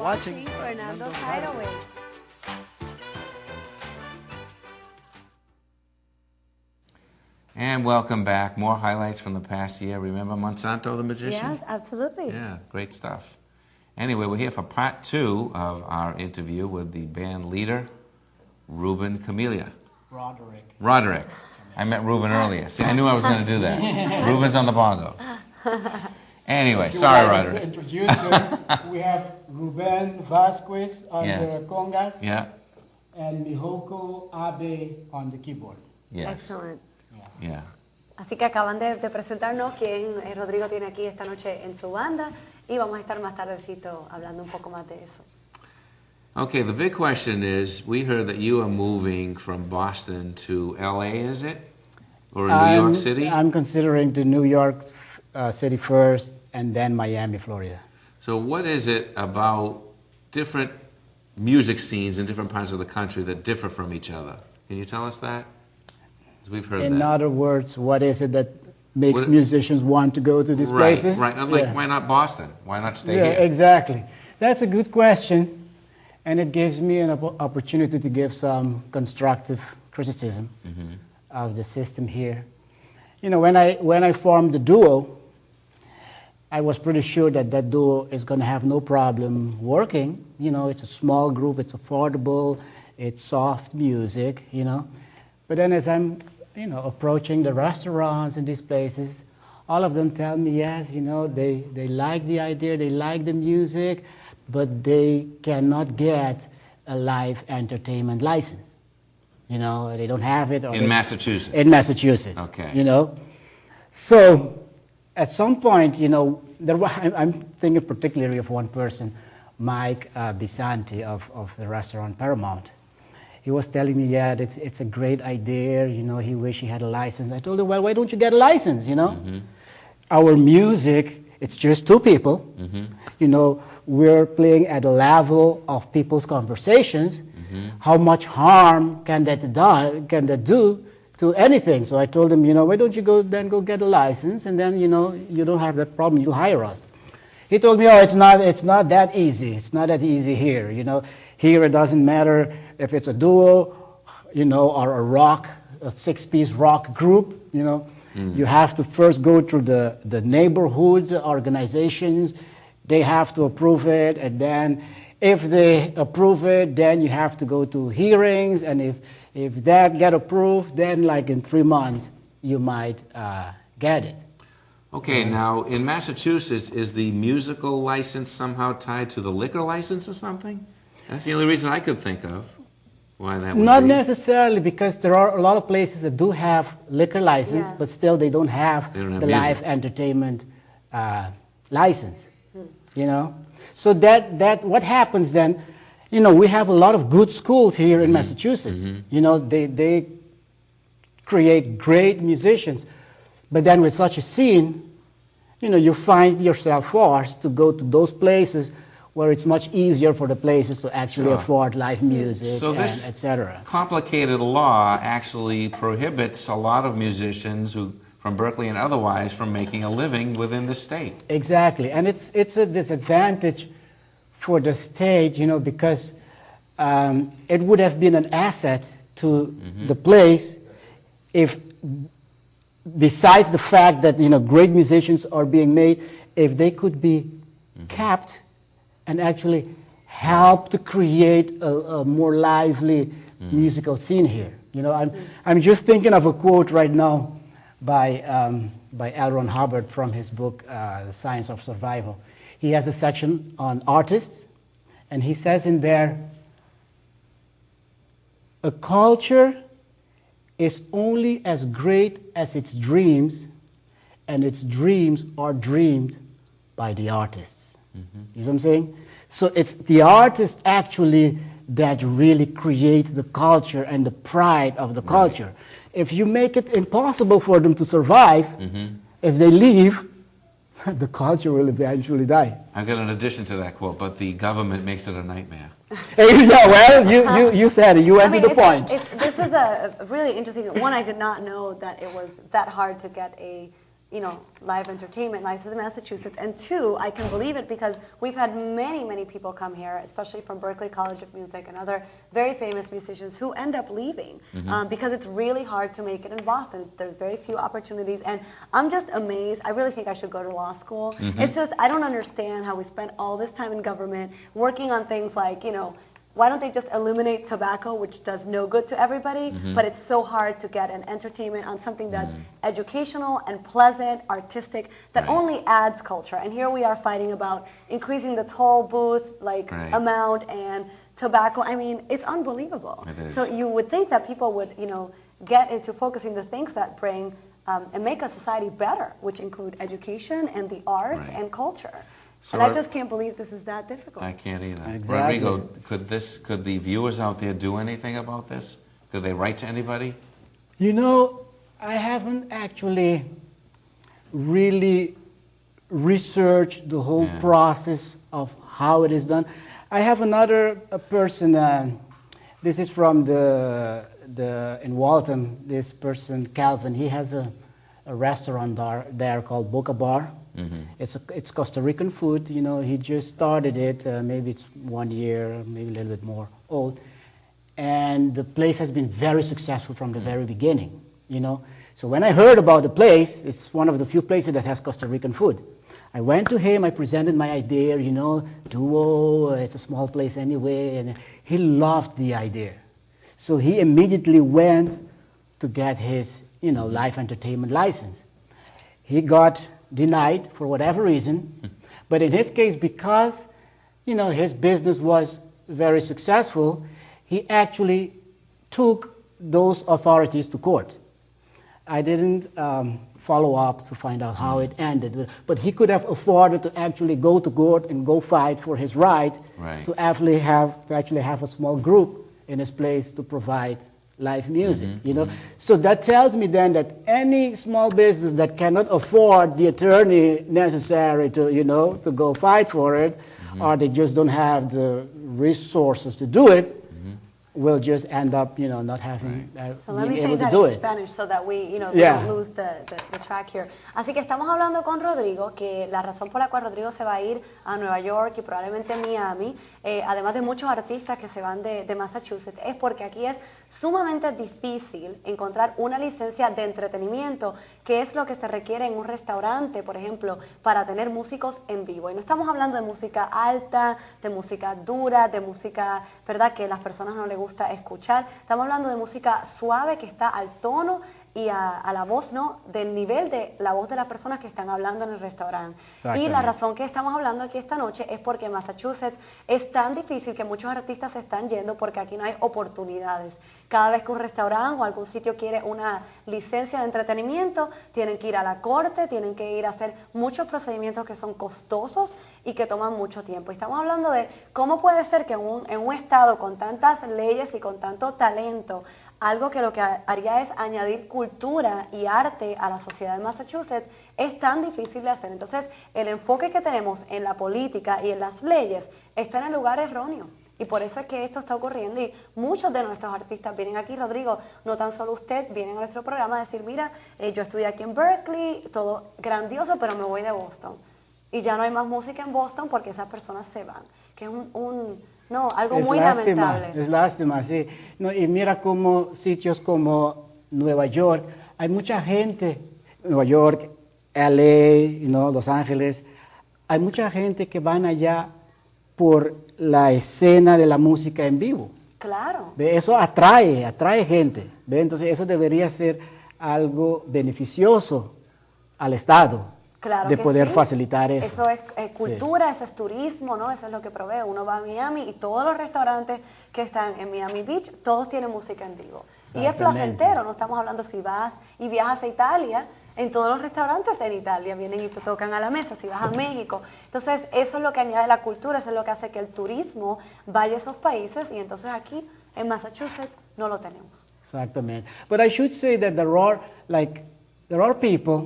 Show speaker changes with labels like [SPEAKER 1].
[SPEAKER 1] watching
[SPEAKER 2] Fernando's Hideaway.
[SPEAKER 3] And welcome back. More highlights from the past year. Remember Monsanto the Magician?
[SPEAKER 2] Yes, absolutely.
[SPEAKER 3] Yeah, great stuff. Anyway, we're here for part 2 of our interview with the band leader, Ruben Camellia. Roderick. I met Ruben earlier. See, I knew I was going to do that. Ruben's on the bongo. Anyway, sorry, Roderick.
[SPEAKER 4] To introduce them, we have Ruben Vasquez on the congas, and Mihoko Abe on the keyboard.
[SPEAKER 3] Yes.
[SPEAKER 2] Excellent.
[SPEAKER 3] Yeah.
[SPEAKER 2] Así que acaban de presentarnos quién Rodrigo tiene aquí esta noche en su banda y vamos a estar más tardecito hablando un poco más de eso.
[SPEAKER 3] Okay, the big question is, we heard that you are moving from Boston to LA, is it? Or in New York City?
[SPEAKER 4] I'm considering to New York City first and then Miami, Florida.
[SPEAKER 3] So what is it about different music scenes in different parts of the country that differ from each other? Can you tell us that? 'Cause we've heard that.
[SPEAKER 4] In other words, what is it that makes musicians want to go to these places?
[SPEAKER 3] Right. Like, why not Boston? Why not stay here?
[SPEAKER 4] Yeah, exactly. That's a good question. And it gives me an opportunity to give some constructive criticism of the system here. You know, when I formed the duo, I was pretty sure that that duo is going to have no problem working. You know, it's a small group, it's affordable, it's soft music, you know. But then as I'm, you know, approaching the restaurants and these places, all of them tell me, yes, you know, they like the idea, they like the music, but they cannot get a live entertainment license. You know, they don't have it. Or
[SPEAKER 3] in Massachusetts?
[SPEAKER 4] In Massachusetts.
[SPEAKER 3] Okay.
[SPEAKER 4] You know? So, at some point, you know, I'm thinking particularly of one person, Mike Bissanti of the restaurant Paramount. He was telling me, yeah, it's a great idea, you know, he wished he had a license. I told him, well, why don't you get a license, you know? Our music, it's just two people. You know, we're playing at the level of people's conversations. How much harm can that do to anything? So I told him, you know, why don't you go get a license, and then, you know, you don't have that problem, you'll hire us. He told me, oh, it's not that easy. It's not that easy here, you know. Here it doesn't matter if it's a duo, you know, or a six-piece rock group, you know. You have to first go through the neighborhood organizations. They have to approve it, and then if they approve it, then you have to go to hearings, and if that get approved, then like in 3 months you might get it.
[SPEAKER 3] Okay, now in Massachusetts, is the musical license somehow tied to the liquor license or something? That's the only reason I could think of why that would
[SPEAKER 4] Not
[SPEAKER 3] be.
[SPEAKER 4] necessarily, because there are a lot of places that do have liquor license, but still they don't have the live entertainment license. You know, so that what happens then, you know, we have a lot of good schools here in Massachusetts. You know, they create great musicians, but then with such a scene, you know, you find yourself forced to go to those places where it's much easier for the places to actually afford live music,
[SPEAKER 3] so this
[SPEAKER 4] etc.
[SPEAKER 3] complicated law actually prohibits a lot of musicians who, from Berkeley and otherwise, from making a living within the state.
[SPEAKER 4] Exactly, and it's a disadvantage for the state, you know, because it would have been an asset to the place if, besides the fact that, you know, great musicians are being made, if they could be kept and actually help to create a more lively musical scene here. You know, I'm just thinking of a quote right now by L. Ron Hubbard from his book, The Science of Survival. He has a section on artists, and he says in there, a culture is only as great as its dreams, and its dreams are dreamed by the artists. You know what I'm saying? So it's the artists actually that really create the culture and the pride of the culture. If you make it impossible for them to survive, if they leave, the culture will eventually die.
[SPEAKER 3] I've got an addition to that quote, but the government makes it a nightmare.
[SPEAKER 4] Yeah, well, you said it. You went to the point.
[SPEAKER 2] This is a really interesting one. I did not know that it was that hard to get a live entertainment license in Massachusetts. And two, I can believe it because we've had many people come here, especially from Berklee College of Music and other very famous musicians who end up leaving because it's really hard to make it in Boston. There's very few opportunities, and I'm just amazed. I really think I should go to law school. It's just, I don't understand how we spend all this time in government working on things like, why don't they just eliminate tobacco, which does no good to everybody, but it's so hard to get an entertainment on something that's educational and pleasant, artistic, that only adds culture. And here we are fighting about increasing the toll booth amount and tobacco. I mean, it's unbelievable.
[SPEAKER 3] It is.
[SPEAKER 2] So you would think that people would, get into focusing the things that bring and make a society better, which include education and the arts and culture. So and I just can't believe this is that difficult.
[SPEAKER 3] I can't either.
[SPEAKER 4] Exactly.
[SPEAKER 3] Rodrigo, could the viewers out there do anything about this? Could they write to anybody?
[SPEAKER 4] I haven't actually really researched the whole process of how it is done. I have another person, this is from in Waltham, this person, Kelvin, he has a restaurant there called Boca Bar. It's Costa Rican food, he just started it, maybe it's 1 year, maybe a little bit more old. And the place has been very successful from the very beginning, So when I heard about the place, it's one of the few places that has Costa Rican food. I went to him, I presented my idea, duo, it's a small place anyway, and he loved the idea. So he immediately went to get his, live entertainment license. He got denied for whatever reason, but in his case, because his business was very successful, he actually took those authorities to court. I didn't follow up to find out how it ended, but he could have afforded to actually go to court and go fight for his right to actually have a small group in his place to provide live music, So that tells me then that any small business that cannot afford the attorney necessary to, to go fight for it, or they just don't have the resources to do it, will just end up, not having
[SPEAKER 2] So let me
[SPEAKER 4] being
[SPEAKER 2] say
[SPEAKER 4] able to
[SPEAKER 2] that
[SPEAKER 4] do
[SPEAKER 2] in
[SPEAKER 4] it.
[SPEAKER 2] Spanish so that we, don't lose the track here. Así que estamos hablando con Rodrigo, que la razón por la cual Rodrigo se va a ir a Nueva York y probablemente a Miami, además de muchos artistas que se van de Massachusetts, es porque aquí es sumamente difícil encontrar una licencia de entretenimiento, que es lo que se requiere en un restaurante, por ejemplo, para tener músicos en vivo. Y no estamos hablando de música alta, de música dura, de música, ¿verdad?, que a las personas no les gusta escuchar. Estamos hablando de música suave que está al tono y a la voz, del nivel de la voz de las personas que están hablando en el restaurante. Y la razón que estamos hablando aquí esta noche es porque Massachusetts es tan difícil que muchos artistas se están yendo porque aquí no hay oportunidades. Cada vez que un restaurante o algún sitio quiere una licencia de entretenimiento, tienen que ir a la corte, tienen que ir a hacer muchos procedimientos que son costosos y que toman mucho tiempo. Y estamos hablando de cómo puede ser que en un estado con tantas leyes y con tanto talento, algo que lo que haría es añadir cultura y arte a la sociedad de Massachusetts, es tan difícil de hacer. Entonces, el enfoque que tenemos en la política y en las leyes está en el lugar erróneo. Y por eso es que esto está ocurriendo y muchos de nuestros artistas vienen aquí, Rodrigo, no tan solo usted, vienen a nuestro programa a decir, mira, yo estudié aquí en Berkeley, todo grandioso, pero me voy de Boston. Y ya no hay más música en Boston porque esas personas se van, que es algo muy lamentable.
[SPEAKER 4] Es lástima, sí. Y mira cómo sitios como Nueva York, hay mucha gente, Nueva York, LA, Los Ángeles, hay mucha gente que van allá por la escena de la música en vivo.
[SPEAKER 2] Claro.
[SPEAKER 4] ¿Ve? Eso atrae gente. ¿Ve? Entonces eso debería ser algo beneficioso al Estado.
[SPEAKER 2] Claro
[SPEAKER 4] de
[SPEAKER 2] que
[SPEAKER 4] poder
[SPEAKER 2] sí.
[SPEAKER 4] facilitar eso.
[SPEAKER 2] Eso es cultura, eso es turismo, Eso es lo que provee. Uno va a Miami y todos los restaurantes que están en Miami Beach, todos tienen música en vivo. Y es placentero, no estamos hablando si vas y viajas a Italia, en todos los restaurantes en Italia vienen y te tocan a la mesa, si vas a México. Entonces, eso es lo que añade la cultura, eso es lo que hace que el turismo vaya a esos países y entonces aquí en Massachusetts no lo tenemos.
[SPEAKER 4] Exactamente. But I should say that there are people